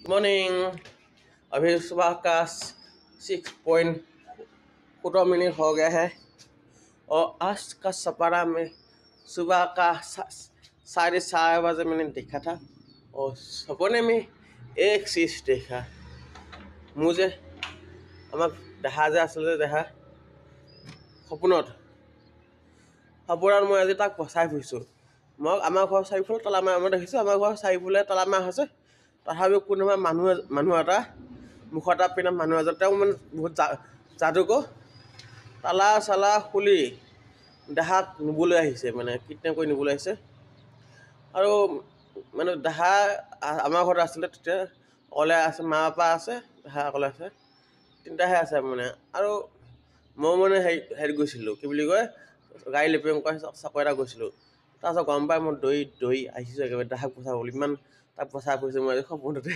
Morning. अभी सुबह का 6:17 हो गया है और आज का सपना में सुबह का 4:30 बजे मैंने देखा था और सपने में एक चीज देखा मुझे আমাক দেখা যে আচলতে দেখা সপোনত মই আজি তাক বচাই ফুৰিছোঁ মই আমাৰ ঘৰৰ চাৰিওফালে তলা মাৰা মই দেখিছোঁ আমাৰ ঘৰৰ চাৰিওফালে তলা মাৰা হৈছে তথাপিও কোনোবা মানুহ এটা মুখ এটা পিন্ধা মানুহ এজন তেওঁ মানে বহুত যাদুকৰ তালা চালা খুলি দেহাক নিবলৈ আহিছে মানে কিডনেপ কৰি নিবলৈ আহিছে আৰু মানে দেহা আমাৰ ঘৰত আছিলে তেতিয়া অকলে আছে মা পাপা আছে দেহা অকলে আছে তিনিটাহে আছে মানে আৰু মই মানে হেৰি গৈছিলোঁ কি বুলি কয় গাড়ী লেপিং কৰা চাকৰি এটা গৈছিলোঁ তাৰপিছত গম পাই মই দৌৰি আহিছোঁ একেবাৰে দেহাক বচাবলৈ ইমান তাক বচাই ফুৰিছোঁ মই সপোনতে